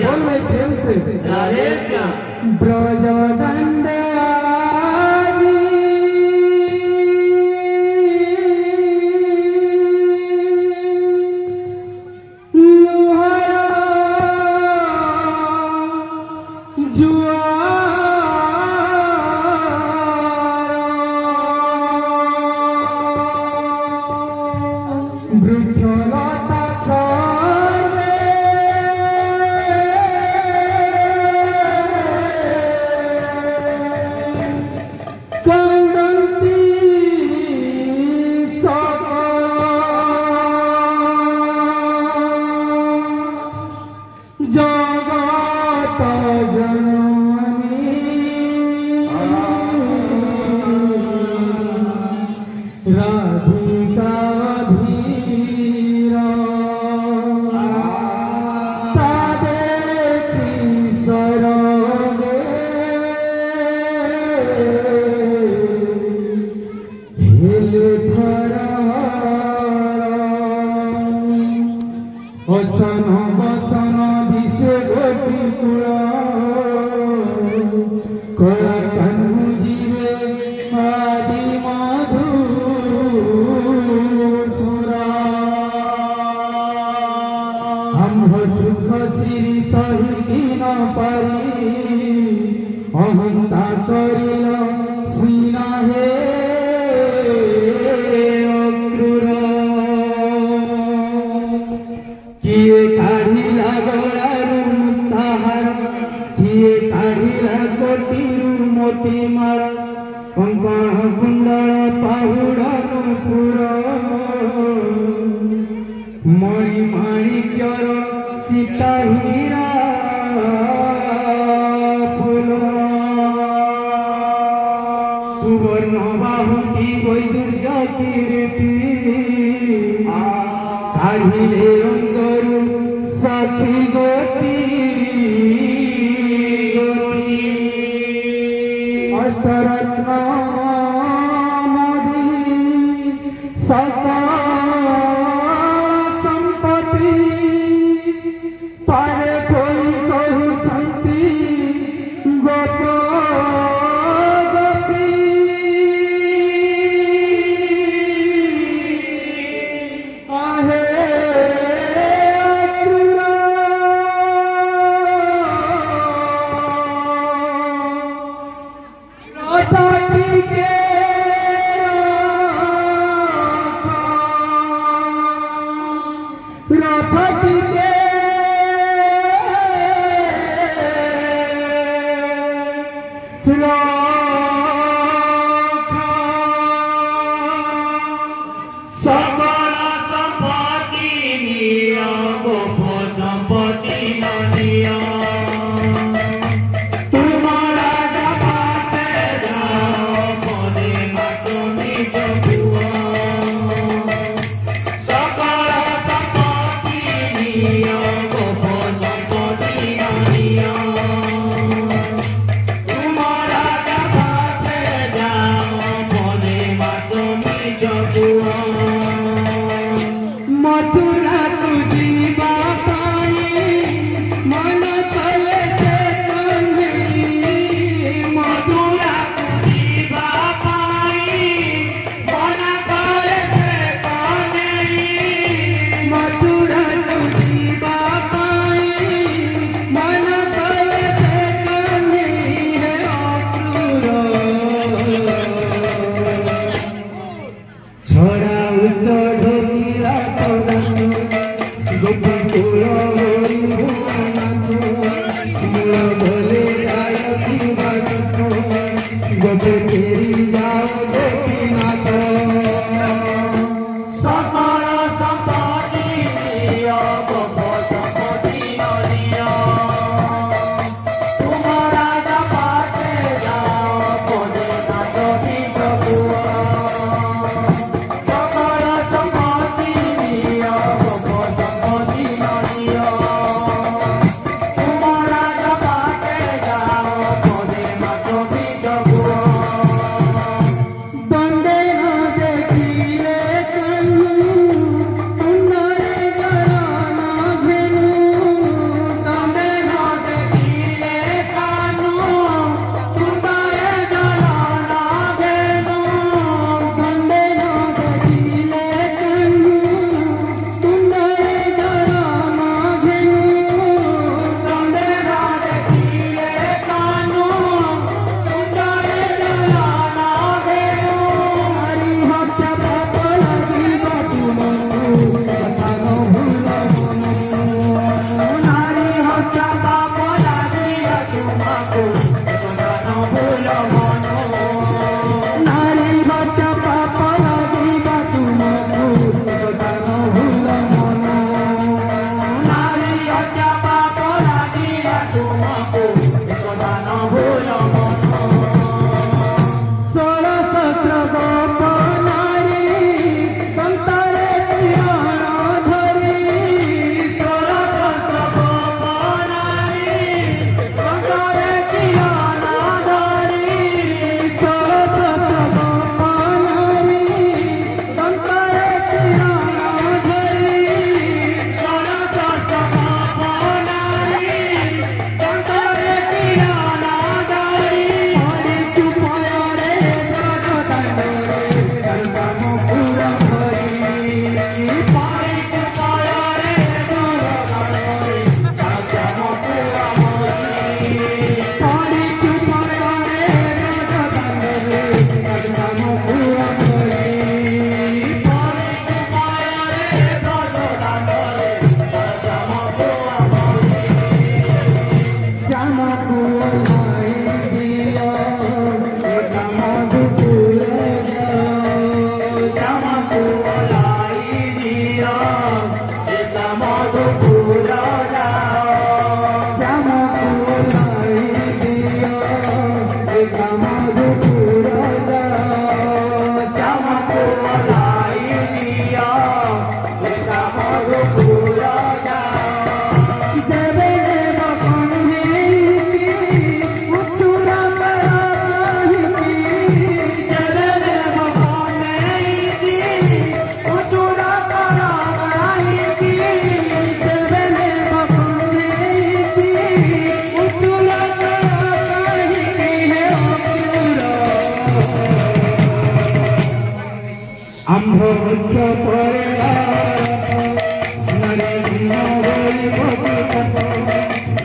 बोल भाई प्रेम से राधे श्याम। ब्रजदंड जगत जननी राधिका धीरा तादे किशोरगे हेले थरा हसन बसन दिसे गोपीपुरा कला कन्हु जीवे आदि मधुपुरा हम सुख श्री सही न पारी अहंता करिल सीना हे किए काढ़िला गलारू मुक्ताहार किए काढ़िला कोटिरू मोती मार कंकण कुंडल पाहुड़ा नुपुर मणि माणिक्यर चिता हीरा फूल सुवर्ण बाहुटी वैदुर्य किरीटी काढ़िले अंगरू साथी गोपी अष्टरत्न मोदी सकल संपत्ति पारे कोई कहउछंती गोप गोपी आहे मथुरा तुझी बापाई मन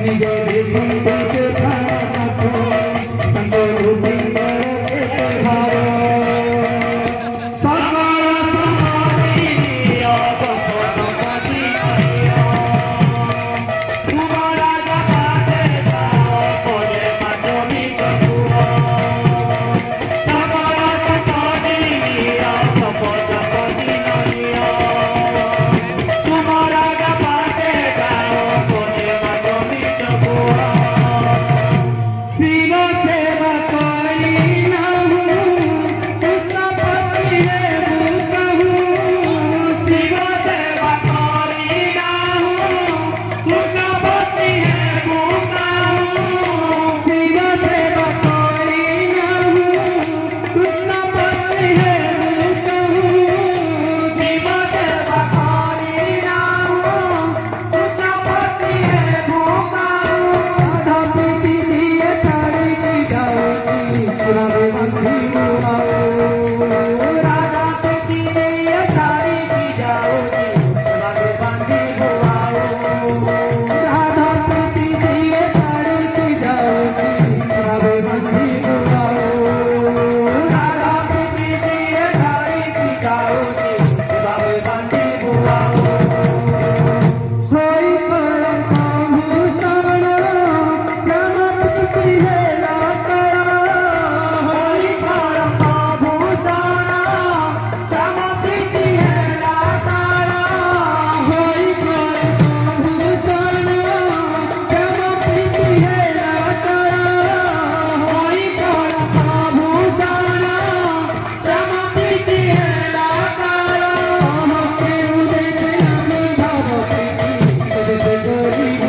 ନିଜରେ ସନ୍ଦେଶ ଧାରଣାଥ ତାଙ୍କ ହୃଦୟରେ ଭାର ସକଳ ସମାଧି ନିୟ ସପନ ପାଖି ତୁମରା ଗାତେ ଗାଅ ପରେ ମାତମି କସୁର ସକଳ ସମାଧି ନିୟ ସପନ ପାଖି ନିୟ ତୁମରା ଗାତେ ଗାଅ ପରେ ମାତମି କସୁର ଶିବ ସେବା କରି ନାହୁଁ କୃଷ୍ଣପତି ରେ ମୁଁ କହୁଁ ଶିବ ସେବା କରି ନାହୁଁ କୃଷ୍ଣପତି ରେ ମୁଁ କହୁଁ ଶିବ ସେବା କରି ନାହୁଁ କୃଷ୍ଣପତି ରେ ମୁଁ କହୁଁ ଶିବ ସେବା କରି ନାହୁଁ କୃଷ୍ଣପତି ରେ ମୁଁ କହୁଁ ଧପିତି ଦିଏ ଛାଡ଼ିକି ଯାଉଛି ପୁରାରେ ବାନ୍ଧି ବୁଲାଉ ରାଧା ପେଟି ଦିଏ ଛାଡ଼ିକି ଯାଉଛି ପୁରାରେ ବାନ୍ଧି ବୁଲାଉ ରାଧା ପେଟି ଦିଏ ଛାଡ଼ିକି ଯାଉଛି ପୁରାରେ ବାନ୍ଧି ବୁଲାଉ ରାଧା ପେଟି ଦିଏ ଛାଡ଼ିକି ଯାଉଛି ପୁରାରେ ବାନ୍ଧି ବୁଲାଉ ହୋଇ ପରମ ଭୂଷଣ ଶ୍ୟାମପତି ହେଲା କର ହୋଇ ପରମ ଭୂଷଣ ଶ୍ୟାମପତି ହେଲା କର ହୋଇ ପରମ ଭୂଷଣ ଶ୍ୟାମପତି ହେଲା କର ହୋଇ ପରମ ଭୂଷଣ ଶ୍ୟାମପତି ହେଲା କର କେଉଁ ଦେଖେ ଆମେ ଭାବପତି କେବେ ଗରିବ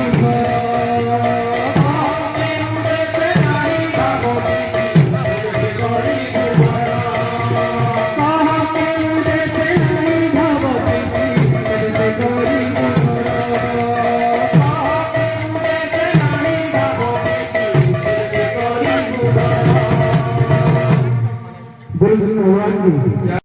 बोल भगवान की